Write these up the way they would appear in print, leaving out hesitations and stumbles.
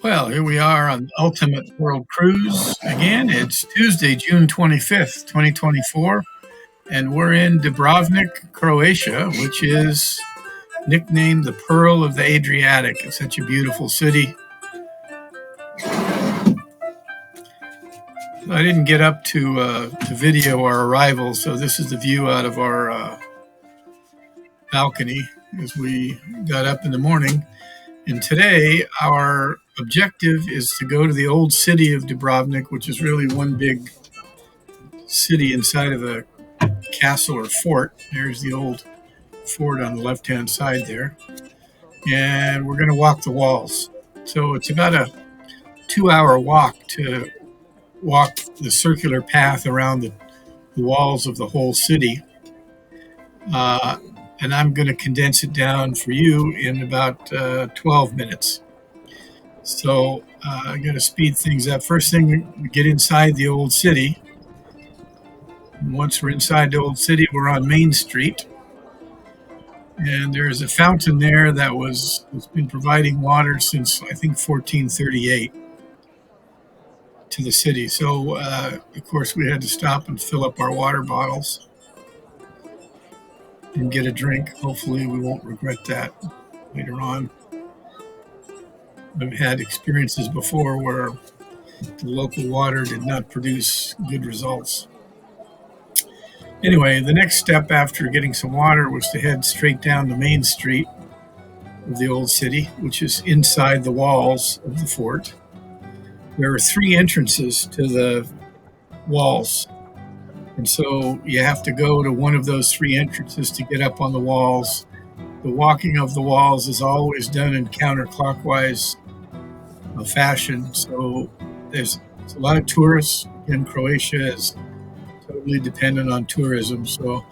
Well, here we are on the Ultimate World Cruise again. It's Tuesday, June 25th, 2024, and we're in Dubrovnik, Croatia, which is nicknamed the Pearl of the Adriatic. It's such a beautiful city. I didn't get up to video our arrival, so this is the view out of our balcony as we got up in the morning. And today, our objective is to go to the old city of Dubrovnik, which is really one big city inside of a castle or fort. There's the old fort on the left-hand side there. And we're going to walk the walls. So it's about a 2-hour walk to walk the circular path around the walls of the whole city. And I'm going to condense it down for you in about 12 minutes. So I'm going to speed things up. First thing, we get inside the old city. And once we're inside the old city, we're on Main Street. And there's a fountain there that's been providing water since, I think, 1438 to the city. So, of course, we had to stop and fill up our water bottles and get a drink. Hopefully we won't regret that later on. I've had experiences before where the local water did not produce good results. Anyway, the next step after getting some water was to head straight down the main street of the old city, which is inside the walls of the fort. There are 3 entrances to the walls. And so you have to go to one of those 3 entrances to get up on the walls. The walking of the walls is always done in counterclockwise fashion. So there's a lot of tourists in Croatia. Is totally dependent on tourism. So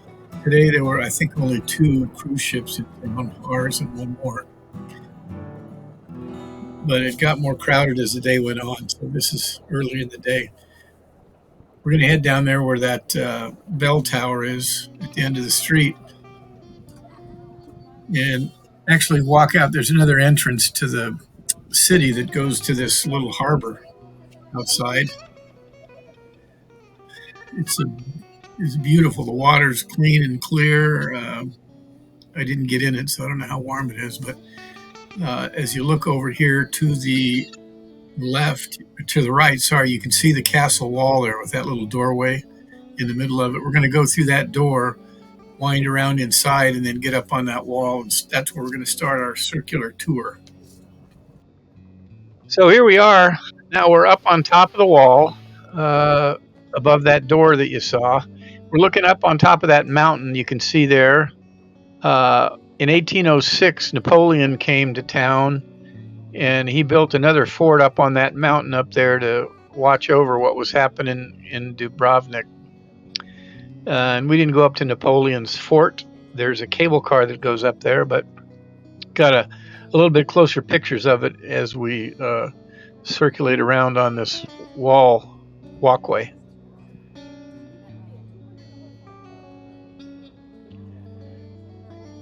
today there were, I think, only 2 cruise ships in ours and one more. But it got more crowded as the day went on. So this is early in the day. We're going to head down there where that bell tower is at the end of the street and actually walk out. There's another entrance to the city that goes to this little harbor outside. It's beautiful. The water's clean and clear. I didn't get in it, so I don't know how warm it is. But as you look over here to the right, you can see the castle wall there with that little doorway in the middle of it. We're going to go through that door, wind around inside, and then get up on that wall. And that's where we're going to start our circular tour. So here we are. Now we're up on top of the wall, above that door that you saw. We're looking up on top of that mountain you can see there. In 1806, Napoleon came to town, and he built another fort up on that mountain up there to watch over what was happening in Dubrovnik. And we didn't go up to Napoleon's fort. There's a cable car that goes up there, but got a little bit closer pictures of it as we circulate around on this walkway.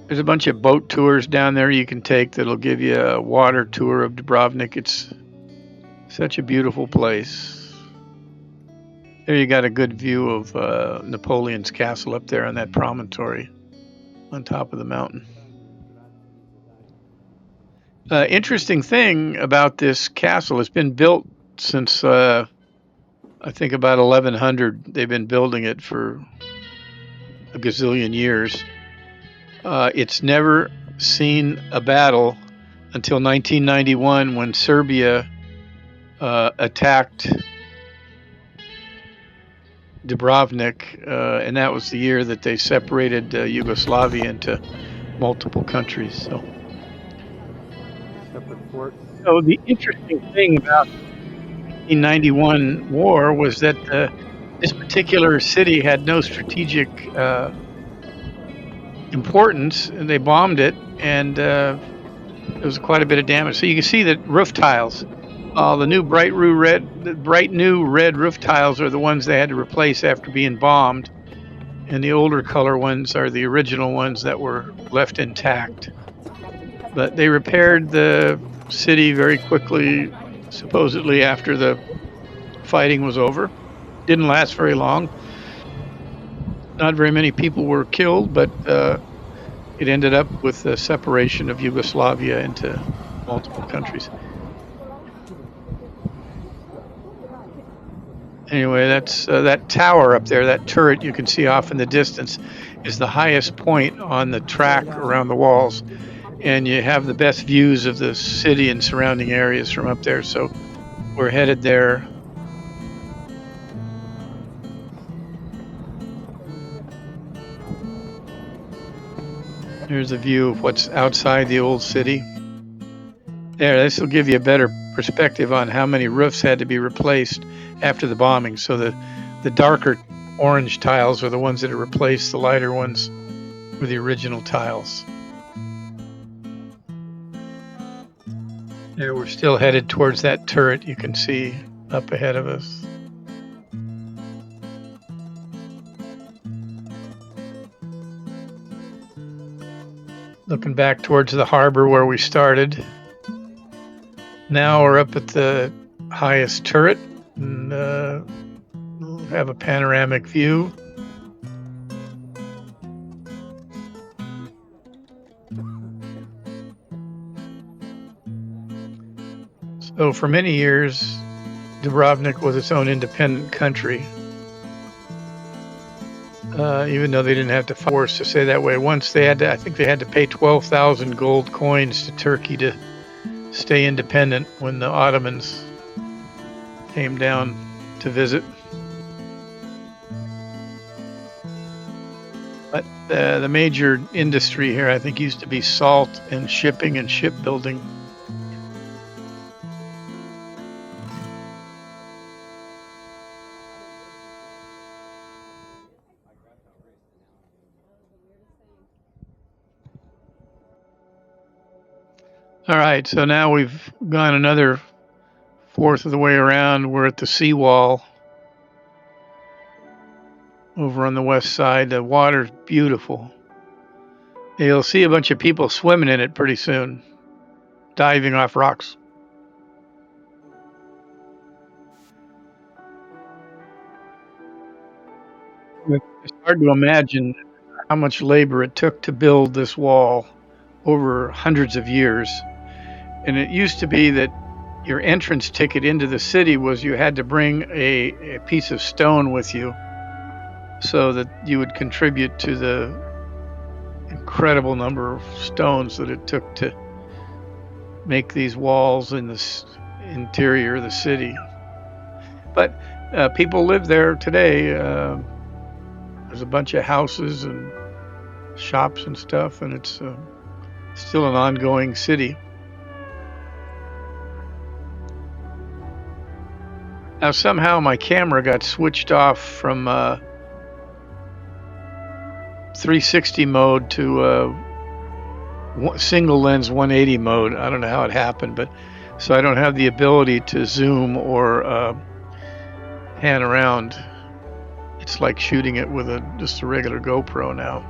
There's a bunch of boat tours down there you can take that'll give you a water tour of Dubrovnik. It's such a beautiful place. There you got a good view of Napoleon's castle up there on that promontory on top of the mountain. Interesting thing about this castle, it's been built since I think about 1100. They've been building it for a gazillion years. It's never seen a battle until 1991 when Serbia attacked Dubrovnik, and that was the year that they separated Yugoslavia into multiple countries. So the interesting thing about the 1991 war was that this particular city had no strategic importance, and they bombed it, and there was quite a bit of damage. So you can see that roof tiles, the new bright new red roof tiles are the ones they had to replace after being bombed, and the older color ones are the original ones that were left intact. But they repaired the city very quickly, supposedly after the fighting was over. Didn't last very long. Not very many people were killed, but it ended up with the separation of Yugoslavia into multiple countries. Anyway, that's that tower up there, that turret you can see off in the distance, is the highest point on the track around the walls, and you have the best views of the city and surrounding areas from up there. So we're headed there. There's a view of what's outside the old city. There, this will give you a better perspective on how many roofs had to be replaced after the bombing. So the darker orange tiles are the ones that are replaced. The lighter ones were the original tiles. There, we're still headed towards that turret you can see up ahead of us. Looking back towards the harbor where we started. Now we're up at the highest turret and we'll have a panoramic view. So for many years, Dubrovnik was its own independent country. Even though they didn't have to force to say that way. Once they had to, I think they had to pay 12,000 gold coins to Turkey to stay independent when the Ottomans came down to visit. But the major industry here, I think, used to be salt and shipping and shipbuilding. All right, so now we've gone another fourth of the way around. We're at the seawall over on the west side. The water's beautiful. You'll see a bunch of people swimming in it pretty soon, diving off rocks. It's hard to imagine how much labor it took to build this wall over hundreds of years. And it used to be that your entrance ticket into the city was you had to bring a piece of stone with you so that you would contribute to the incredible number of stones that it took to make these walls in the interior of the city. But people live there today. There's a bunch of houses and shops and stuff, and it's still an ongoing city. Now, somehow my camera got switched off from 360 mode to single lens 180 mode. I don't know how it happened, but so I don't have the ability to zoom or pan around. It's like shooting it with just a regular GoPro now.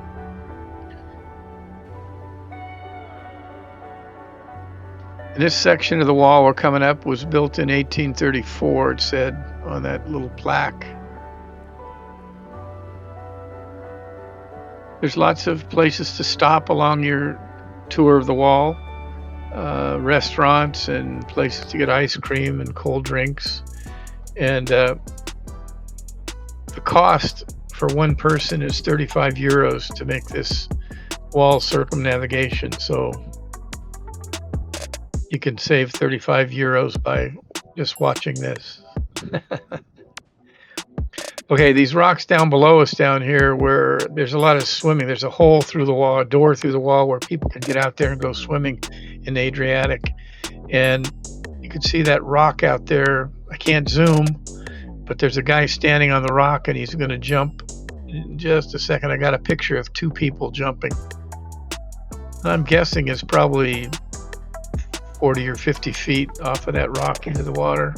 And this section of the wall we're coming up was built in 1834, it said on that little plaque. There's lots of places to stop along your tour of the wall, restaurants and places to get ice cream and cold drinks. And the cost for one person is 35 euros to make this wall circumnavigation. So you can save 35 euros by just watching this. Okay, these rocks down below us down here where there's a lot of swimming. There's a hole through the wall, a door through the wall where people can get out there and go swimming in the Adriatic. And you can see that rock out there. I can't zoom, but there's a guy standing on the rock and he's going to jump. In just a second, I got a picture of two people jumping. I'm guessing it's probably 40 or 50 feet off of that rock into the water.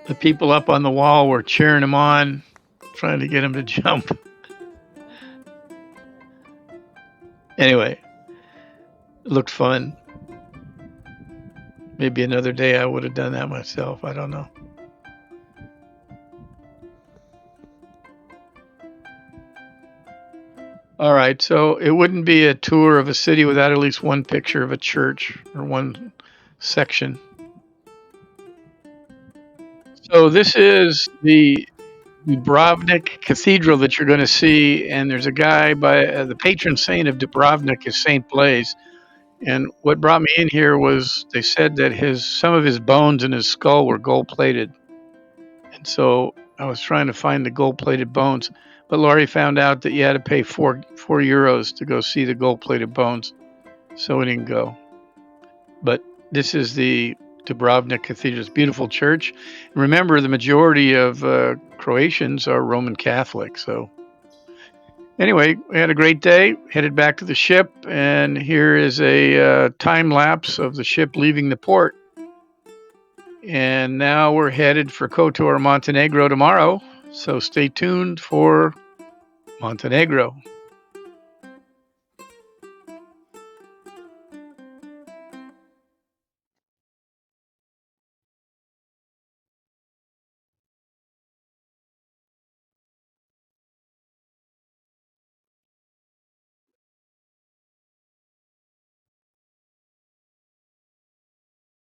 The people up on the wall were cheering him on, trying to get him to jump. Anyway, it looked fun. Maybe another day I would have done that myself. I don't know. All right, so it wouldn't be a tour of a city without at least one picture of a church or one section. So this is the Dubrovnik Cathedral that you're going to see, and there's a guy by the patron saint of Dubrovnik is Saint Blaise. And what brought me in here was they said that some of his bones in his skull were gold plated, and so I was trying to find the gold plated bones. But Laurie found out that you had to pay four euros to go see the gold plated bones, so we didn't go. But this is the Dubrovnik Cathedral. It's a beautiful church. Remember, the majority of Croatians are Roman Catholic. So anyway, we had a great day, headed back to the ship, and here is a time lapse of the ship leaving the port. And now we're headed for Kotor, Montenegro tomorrow. So stay tuned for Montenegro.